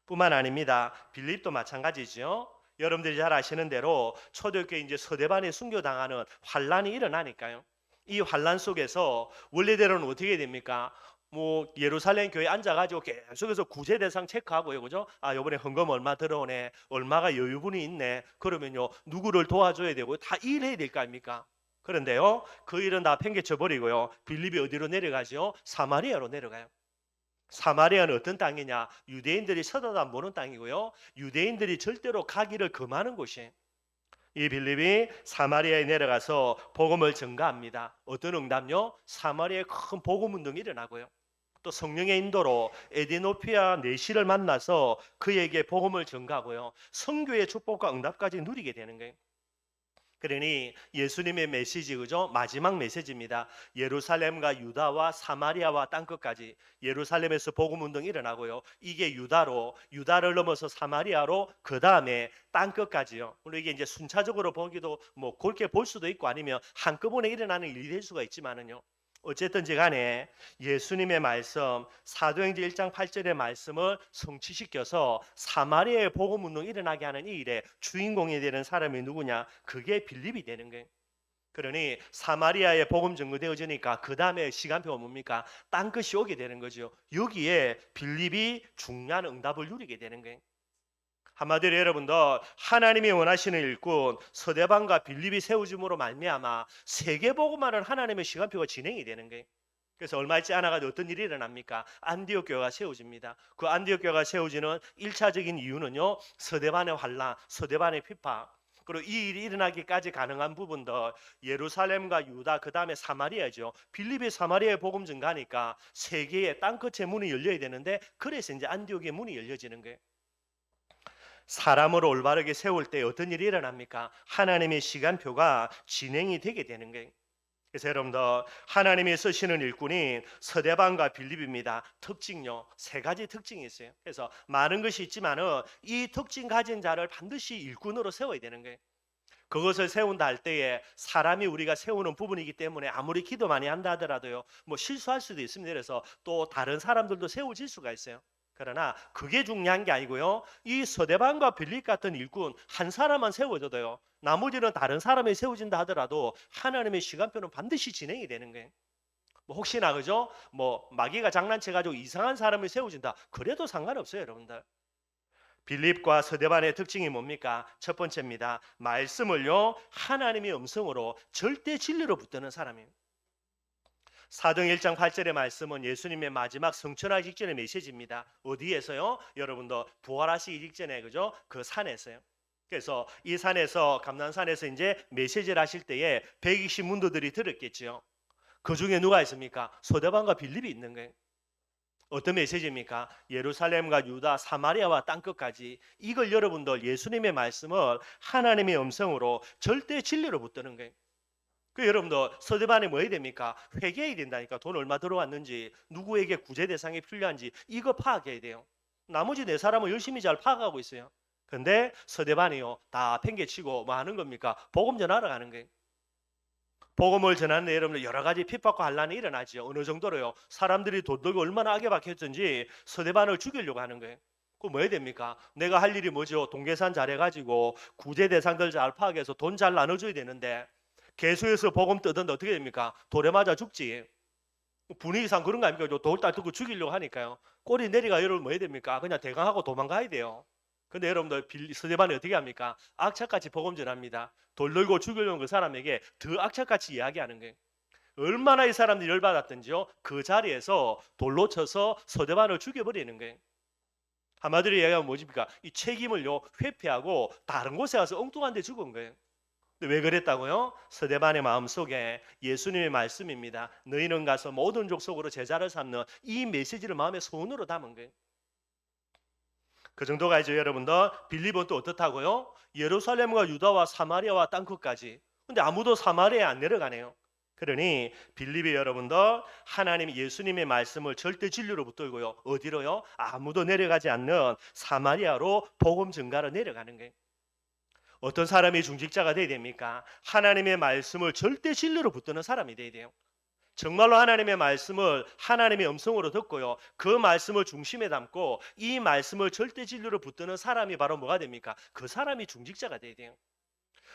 뿐만 아닙니다. 빌립도 마찬가지죠. 여러분들이 잘 아시는 대로 초대교회 이제 서대반에 순교당하는 환란이 일어나니까요. 이 환란 속에서 원래대로는 어떻게 됩니까? 뭐 예루살렘 교회 앉아가지고 계속해서 구제 대상 체크하고요, 그죠? 아 이번에 헌금 얼마 들어오네, 얼마가 여유분이 있네. 그러면요 누구를 도와줘야 되고 다 일해야 될 거 아닙니까? 그런데요 그 일은 다 팽개쳐 버리고요 빌립이 어디로 내려가죠? 사마리아로 내려가요. 사마리아는 어떤 땅이냐? 유대인들이 쳐다도 안 보는 땅이고요. 유대인들이 절대로 가기를 금하는 곳이에요. 이 빌립이 사마리아에 내려가서 복음을 전가합니다. 어떤 응답요? 사마리아에 큰 복음 운동이 일어나고요. 또 성령의 인도로 에디노피아 내시를 만나서 그에게 복음을 전가하고요. 선교의 축복과 응답까지 누리게 되는 거예요. 그러니 예수님의 메시지 그죠? 마지막 메시지입니다. 예루살렘과 유다와 사마리아와 땅끝까지 예루살렘에서 복음 운동이 일어나고요. 이게 유다를 넘어서 사마리아로 그 다음에 땅끝까지요. 물론 이게 이제 순차적으로 보기도 뭐 그렇게 볼 수도 있고 아니면 한꺼번에 일어나는 일이 될 수가 있지만은요. 어쨌든지 간에 예수님의 말씀 사도행전 1장 8절의 말씀을 성취시켜서 사마리아의 복음 운동이 일어나게 하는 이 일의 주인공이 되는 사람이 누구냐? 그게 빌립이 되는 거예요. 그러니 사마리아의 복음 전거되어지니까 그 다음에 시간표가 뭡니까? 땅끝이 오게 되는 거죠. 여기에 빌립이 중요한 응답을 누리게 되는 거예요. 한마디로 여러분들 하나님이 원하시는 일꾼 서대반과 빌립이 세워짐으로 말미암아 세계복음화는 하나님의 시간표가 진행이 되는 거예요. 그래서 얼마 있지 않아가지고 어떤 일이 일어납니까? 안디옥 교회가 세워집니다. 그 안디옥 교회가 세워지는 1차적인 이유는요. 서대반의 환란, 서대반의 핍박 그리고 이 일이 일어나기까지 가능한 부분들 예루살렘과 유다 그 다음에 사마리아죠. 빌립이 사마리아에 복음 전가하니까 세계의 땅끝의 문이 열려야 되는데 그래서 이제 안디옥의 문이 열려지는 거예요. 사람을 올바르게 세울 때 어떤 일이 일어납니까? 하나님의 시간표가 진행이 되게 되는 거예요. 그래서 여러분들 하나님이 쓰시는 일꾼이 서대반과 빌립입니다. 특징요. 세 가지 특징이 있어요. 그래서 많은 것이 있지만은 이 특징 가진 자를 반드시 일꾼으로 세워야 되는 거예요. 그것을 세운다 할 때에 사람이 우리가 세우는 부분이기 때문에 아무리 기도 많이 한다 하더라도요. 뭐 실수할 수도 있습니다. 그래서 또 다른 사람들도 세워질 수가 있어요. 그러나 그게 중요한 게 아니고요. 이 서대반과 빌립 같은 일꾼 한 사람만 세워져도요. 나머지는 다른 사람이 세워진다 하더라도 하나님의 시간표는 반드시 진행이 되는 거예요. 뭐 혹시나 그죠? 뭐 마귀가 장난쳐 가지고 이상한 사람을 세워진다. 그래도 상관없어요, 여러분들. 빌립과 서대반의 특징이 뭡니까? 첫 번째입니다. 말씀을요, 하나님의 음성으로 절대 진리로 붙드는 사람이에요. 사도행 1장 8절의 말씀은 예수님의 마지막 성천하기 직전의 메시지입니다. 어디에서요? 여러분도 부활하시기 직전에, 그죠? 그 산에서요. 그래서 이 산에서, 감난산에서 이제 메시지를 하실 때에 120 문도들이 들었겠죠. 그 중에 누가 있습니까? 서대반과 빌립이 있는 거예요. 어떤 메시지입니까? 예루살렘과 유다, 사마리아와 땅끝까지, 이걸 여러분들 예수님의 말씀을 하나님의 음성으로 절대 진리로 붙드는 거예요. 그 여러분들 서대반에 뭐 해야 됩니까? 회개해야 된다니까. 돈 얼마 들어왔는지, 누구에게 구제 대상이 필요한지 이거 파악해야 돼요. 나머지 네 사람은 열심히 잘 파악하고 있어요. 근데 서대반이요, 다 팽개치고 뭐 하는 겁니까? 복음 전하러 가는 거예요. 복음을 전하는데 여러분들 여러 가지 핍박과 환란이 일어나지요. 어느 정도로요? 사람들이 돈 들고 얼마나 악에 박혔든지 서대반을 죽이려고 하는 거예요. 그거 뭐 해야 됩니까? 내가 할 일이 뭐죠? 동계산 잘해가지고 구제 대상들 잘 파악해서 돈 잘 나눠줘야 되는데, 개수에서 복음 뜨던데 어떻게 됩니까? 돌에 맞아 죽지. 분위기상 그런 거 아닙니까? 돌 딸 듣고 죽이려고 하니까요. 꼬리 내리가 여러분 뭐 해야 됩니까? 그냥 대강하고 도망가야 돼요. 근데 여러분들 서대반이 어떻게 합니까? 악착같이 복음 전합니다. 돌 들고 죽이려는 그 사람에게 더 악착같이 이야기하는 거예요. 얼마나 이 사람들이 열받았던지요. 그 자리에서 돌로 쳐서 서대반을 죽여버리는 거예요. 한마디로 얘기하면 뭐집니까? 이 책임을요 회피하고 다른 곳에 가서 엉뚱한 데 죽은 거예요. 왜 그랬다고요? 서대반의 마음속에 예수님의 말씀입니다. 너희는 가서 모든 족속으로 제자를 삼는 이 메시지를 마음의 소원으로 담은 거예요. 그 정도가 이제 여러분들, 빌립은 또 어떻다고요? 예루살렘과 유다와 사마리아와 땅끝까지. 근데 아무도 사마리아에 안 내려가네요. 그러니 빌립이 여러분들 하나님 예수님의 말씀을 절대 진리로 붙들고요. 어디로요? 아무도 내려가지 않는 사마리아로 복음 전가로 내려가는 거예요. 어떤 사람이 중직자가 돼야 됩니까? 하나님의 말씀을 절대 진리로 붙드는 사람이 돼야 돼요. 정말로 하나님의 말씀을 하나님의 음성으로 듣고요. 그 말씀을 중심에 담고 이 말씀을 절대 진리로 붙드는 사람이 바로 뭐가 됩니까? 그 사람이 중직자가 돼야 돼요.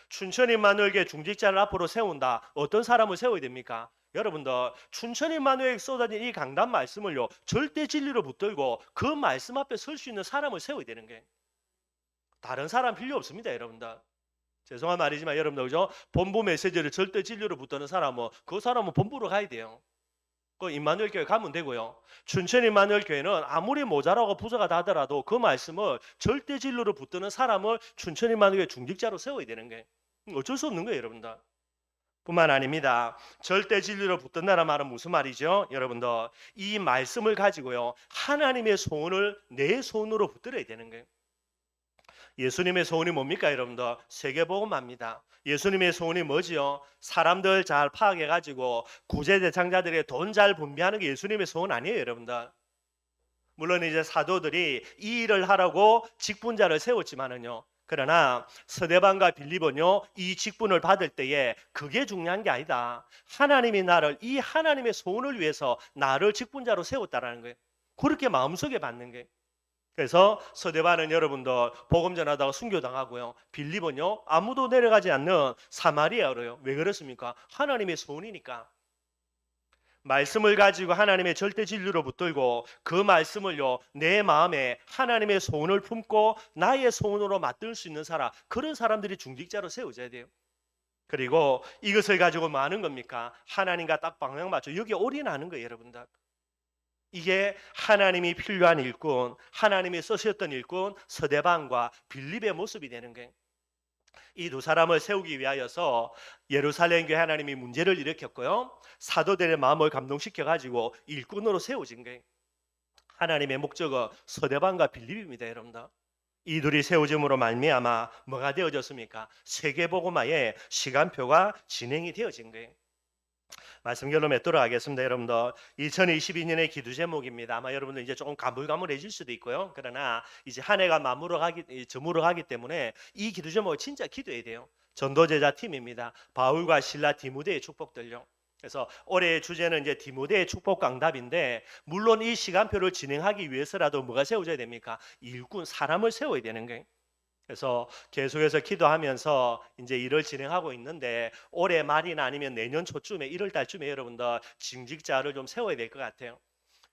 춘천 임마누엘교회 중직자를 앞으로 세운다. 어떤 사람을 세워야 됩니까? 여러분들 춘천 임마누엘 쏟아진 이 강단 말씀을요. 절대 진리로 붙들고 그 말씀 앞에 설 수 있는 사람을 세워야 되는 게, 다른 사람 필요 없습니다, 여러분들. 죄송한 말이지만 여러분들, 그죠? 본부 메시지를 절대 진리로 붙드는 사람은 그 사람은 본부로 가야 돼요. 그 임마누엘 교회 가면 되고요. 춘천 임마누엘 교회는 아무리 모자라고 부자가 다더라도 그 말씀을 절대 진리로 붙드는 사람을 춘천 임마누엘 중직자로 세워야 되는 게 어쩔 수 없는 거예요, 여러분들. 뿐만 아닙니다. 절대 진리로 붙든다는 말은 무슨 말이죠? 여러분들 이 말씀을 가지고요. 하나님의 소원을 내 손으로 붙들어야 되는 거예요. 예수님의 소원이 뭡니까, 여러분들? 세계복음합니다. 예수님의 소원이 뭐지요? 사람들 잘 파악해가지고 구제 대상자들의 돈 잘 분배하는 게 예수님의 소원 아니에요, 여러분들. 물론 이제 사도들이 이 일을 하라고 직분자를 세웠지만은요. 그러나 서대반과 빌립은요, 이 직분을 받을 때에 그게 중요한 게 아니다. 하나님이 나를, 이 하나님의 소원을 위해서 나를 직분자로 세웠다라는 거예요. 그렇게 마음속에 받는 거예요. 그래서 서대반은 여러분들 복음 전하다가 순교당하고요. 빌립은요 아무도 내려가지 않는 사마리아로요. 왜 그렇습니까? 하나님의 소원이니까. 말씀을 가지고 하나님의 절대 진리로 붙들고 그 말씀을요 내 마음에 하나님의 소원을 품고 나의 소원으로 맞들 수 있는 사람, 그런 사람들이 중직자로 세워져야 돼요. 그리고 이것을 가지고 뭐 하는 겁니까? 하나님과 딱 방향 맞춰 여기에 올인하는 거예요, 여러분들. 이게 하나님이 필요한 일꾼, 하나님이 쓰셨던 일꾼 서대반과 빌립의 모습이 되는 거예요. 이 두 사람을 세우기 위하여서 예루살렘 교회 하나님이 문제를 일으켰고요. 사도들의 마음을 감동시켜 가지고 일꾼으로 세워진 거예요. 하나님의 목적은 서대반과 빌립입니다, 여러분들. 이 둘이 세워짐으로 말미암아 뭐가 되어졌습니까? 세계복음화의 시간표가 진행이 되어진 거예요. 말씀 결론 맺도록 하겠습니다. 여러분들 2022년의 기도 제목입니다. 아마 여러분들 이제 조금 가물가물해질 수도 있고요. 그러나 이제 한 해가 저물어 가기 때문에 이 기도 제목을 진짜 기도해야 돼요. 전도제자 팀입니다. 바울과 실라 디모데의 축복들요. 그래서 올해의 주제는 이제 디모데의 축복 강답인데, 물론 이 시간표를 진행하기 위해서라도 뭐가 세워져야 됩니까? 일꾼, 사람을 세워야 되는 거예요. 그래서 계속해서 기도하면서 이제 일을 진행하고 있는데, 올해 말이나 아니면 내년 초쯤에 1월 달쯤에 여러분들 징직자를 좀 세워야 될 것 같아요.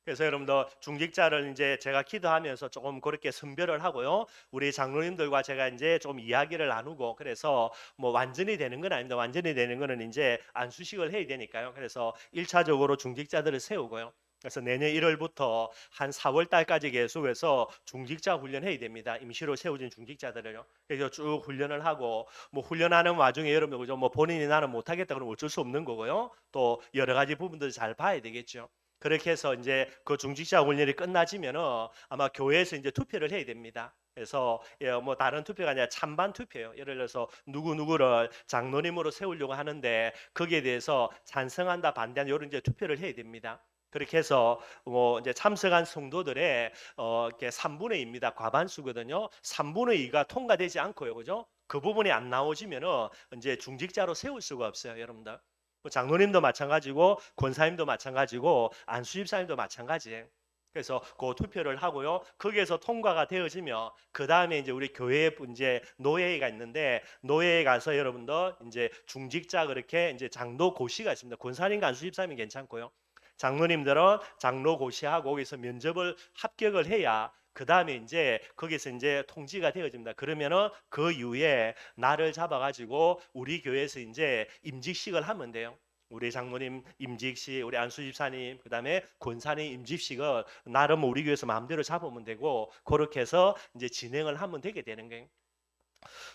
그래서 여러분들 중직자를 이제 제가 기도하면서 조금 그렇게 선별을 하고요. 우리 장로님들과 제가 이제 좀 이야기를 나누고 그래서 뭐 완전히 되는 건 아닙니다. 완전히 되는 거는 이제 안수식을 해야 되니까요. 그래서 1차적으로 중직자들을 세우고요. 그래서 내년 1월부터 한 4월 달까지 계속해서 중직자 훈련해야 됩니다. 임시로 세워진 중직자들을요. 그래서 쭉 훈련을 하고 뭐 훈련하는 와중에 여러분 그죠? 뭐 본인이 나는 못하겠다 그러면 어쩔 수 없는 거고요. 또 여러 가지 부분들 잘 봐야 되겠죠. 그렇게 해서 이제 그 중직자 훈련이 끝나지면은 아마 교회에서 이제 투표를 해야 됩니다. 그래서 뭐 다른 투표가 아니라 찬반 투표예요. 예를 들어서 누구 누구를 장로님으로 세우려고 하는데 거기에 대해서 찬성한다 반대한다 이런 이제 투표를 해야 됩니다. 그렇게 해서 뭐 이제 참석한 성도들의 이렇게 3분의 2입니다. 과반수거든요. 3분의 2가 통과되지 않고요. 그죠? 그 부분이 안 나오지면은 이제 중직자로 세울 수가 없어요, 여러분들. 뭐 장로님도 마찬가지고 권사님도 마찬가지고 안수집사님도 마찬가지예요. 그래서 그 투표를 하고요. 거기에서 통과가 되어지면 그 다음에 이제 우리 교회에 이제 노예가 있는데 노예에 가서 여러분들 이제 중직자 그렇게 이제 장로 고시가 있습니다. 권사님과 안수집사님은 괜찮고요. 장로님들은 장로 고시하고 거기서 면접을 합격을 해야 그 다음에 이제 거기서 이제 통지가 되어집니다. 그러면은 그 이후에 날을 잡아가지고 우리 교회에서 이제 임직식을 하면 돼요. 우리 장모님 임직식, 우리 안수 집사님, 그다음에 권사님 임직식을 나름 우리 교회에서 마음대로 잡으면 되고 그렇게 해서 이제 진행을 하면 되게 되는 거예요.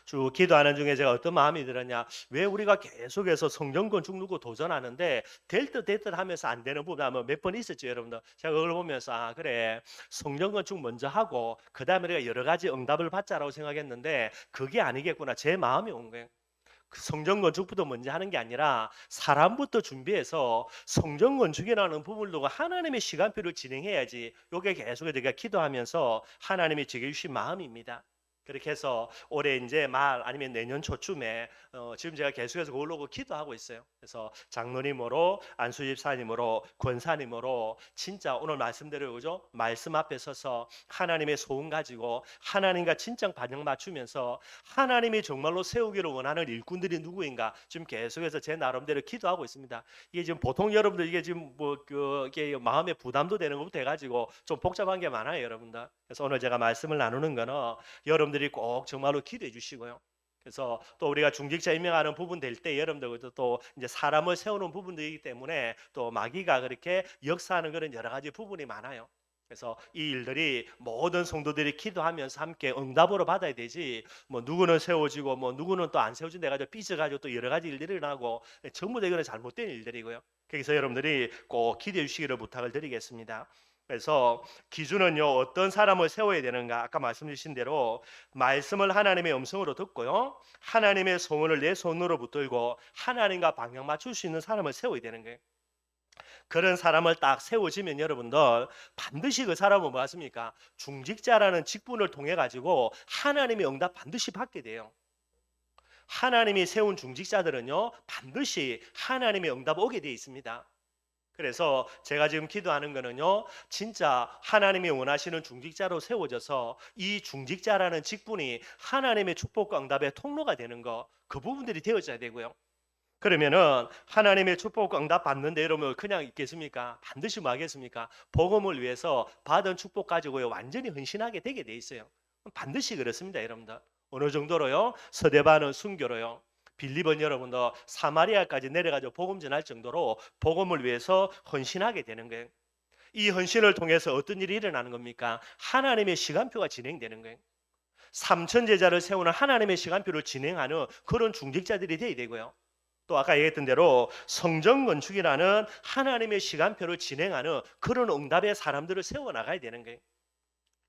쭉 기도하는 중에 제가 어떤 마음이 들었냐, 왜 우리가 계속해서 성전 건축 누구 도전하는데 될 듯 하면서 안 되는 부분 아마 몇 번 있었죠, 여러분들. 제가 그걸 보면서 아 그래, 성전 건축 먼저 하고 그 다음에 우리가 여러 가지 응답을 받자라고 생각했는데 그게 아니겠구나, 제 마음이 온 거예요. 그 성전 건축부터 먼저 하는 게 아니라 사람부터 준비해서 성전 건축이라는 부분을 두고 하나님의 시간표를 진행해야지. 이게 계속 제가 기도하면서 하나님이 제게 주신 마음입니다. 그렇게 해서 올해 이제 말 아니면 내년 초쯤에 지금 제가 계속해서 그걸로 기도하고 있어요. 그래서 장로님으로 안수집사님으로 권사님으로 진짜 오늘 말씀대로 그죠? 말씀 앞에 서서 하나님의 소원 가지고 하나님과 진짜 반영 맞추면서 하나님이 정말로 세우기를 원하는 일꾼들이 누구인가 지금 계속해서 제 나름대로 기도하고 있습니다. 이게 지금 보통 여러분들 이게 지금 이게 마음에 부담도 되는 것부터 해가지고 좀 복잡한 게 많아요, 여러분들. 그래서 오늘 제가 말씀을 나누는 거는 여러분들이 꼭 정말로 기도해 주시고요. 그래서 또 우리가 중직자 임명하는 부분 될 때 여러분들도 또 이제 사람을 세우는 부분들이기 때문에 또 마귀가 그렇게 역사하는 그런 여러 가지 부분이 많아요. 그래서 이 일들이 모든 성도들이 기도하면서 함께 응답으로 받아야 되지, 뭐 누구는 세워지고 뭐 누구는 또 안 세워진다 해가지고 삐져가지고 또 여러 가지 일들이 일어나고 전부 다 이거는 잘못된 일들이고요. 그래서 여러분들이 꼭 기도해 주시기를 부탁을 드리겠습니다. 그래서 기준은요, 어떤 사람을 세워야 되는가, 아까 말씀 주신 대로 말씀을 하나님의 음성으로 듣고요, 하나님의 소원을 내 손으로 붙들고 하나님과 방향 맞출 수 있는 사람을 세워야 되는 거예요. 그런 사람을 딱 세워지면 여러분들 반드시 그 사람은 뭐습니까? 중직자라는 직분을 통해 가지고 하나님의 응답 반드시 받게 돼요. 하나님이 세운 중직자들은요 반드시 하나님의 응답 오게 돼 있습니다. 그래서 제가 지금 기도하는 거는요, 진짜 하나님이 원하시는 중직자로 세워져서 이 중직자라는 직분이 하나님의 축복과 응답의 통로가 되는 거, 그 부분들이 되어져야 되고요. 그러면은 하나님의 축복과 응답 받는데 여러분 그냥 있겠습니까? 반드시 뭐 하겠습니까? 복음을 위해서 받은 축복 가지고요 완전히 헌신하게 되게 돼 있어요. 반드시 그렇습니다, 여러분들. 어느 정도로요? 서대반은 순교로요. 빌립은 여러분들 사마리아까지 내려가지고 복음 전할 정도로 복음을 위해서 헌신하게 되는 거예요. 이 헌신을 통해서 어떤 일이 일어나는 겁니까? 하나님의 시간표가 진행되는 거예요. 삼천 제자를 세우는 하나님의 시간표를 진행하는 그런 중직자들이 되어야 되고요. 또 아까 얘기했던 대로 성전 건축이라는 하나님의 시간표를 진행하는 그런 응답의 사람들을 세워나가야 되는 거예요.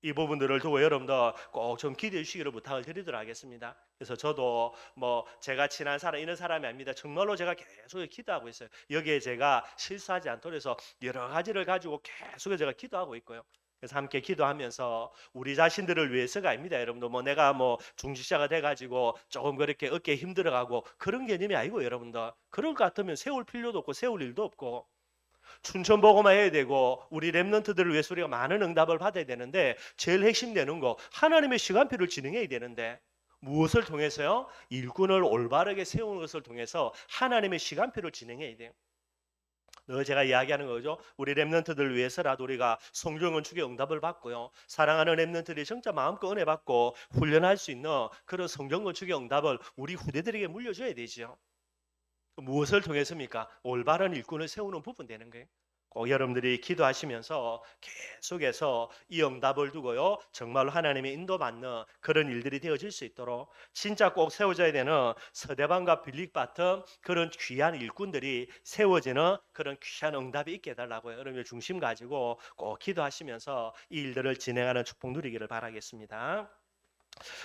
이 부분들을 두고 여러분들 꼭 좀 기도해 주시기를 부탁을 드리도록 하겠습니다. 그래서 저도 뭐 제가 친한 사람 이런 사람이 아닙니다. 정말로 제가 계속 기도하고 있어요. 여기에 제가 실수하지 않도록 해서 여러 가지를 가지고 계속 제가 기도하고 있고요. 그래서 함께 기도하면서 우리 자신들을 위해서가 아닙니다. 여러분들 뭐 내가 뭐 중직자가 돼가지고 조금 그렇게 어깨에 힘들어가고 그런 개념이 아니고 여러분들 그럴 것 같으면 세울 필요도 없고 세울 일도 없고 춘천 보고만 해야 되고 우리 렘넌트들을 위해서 우리가 많은 응답을 받아야 되는데 제일 핵심되는 거 하나님의 시간표를 진행해야 되는데 무엇을 통해서요? 일꾼을 올바르게 세우는 것을 통해서 하나님의 시간표를 진행해야 돼요. 늘 제가 이야기하는 거죠. 우리 렘넌트들 위해서라도 우리가 성령 건축의 응답을 받고요. 사랑하는 렘넌트들이 진짜 마음껏 은혜 받고 훈련할 수 있는 그런 성령 건축의 응답을 우리 후대들에게 물려줘야 되죠. 무엇을 통해서입니까? 올바른 일꾼을 세우는 부분 되는 거예요. 꼭 여러분들이 기도하시면서 계속해서 이 응답을 두고요. 정말로 하나님의 인도받는 그런 일들이 되어질 수 있도록 진짜 꼭 세워져야 되는 서대반과 빌립 같은 그런 귀한 일꾼들이 세워지는 그런 귀한 응답이 있게 해달라고요. 여러분의 중심 가지고 꼭 기도하시면서 이 일들을 진행하는 축복 누리기를 바라겠습니다.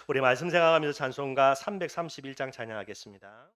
우리 말씀 생각하면서 찬송가 331장 찬양하겠습니다.